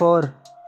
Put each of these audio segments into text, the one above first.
4،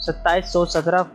2717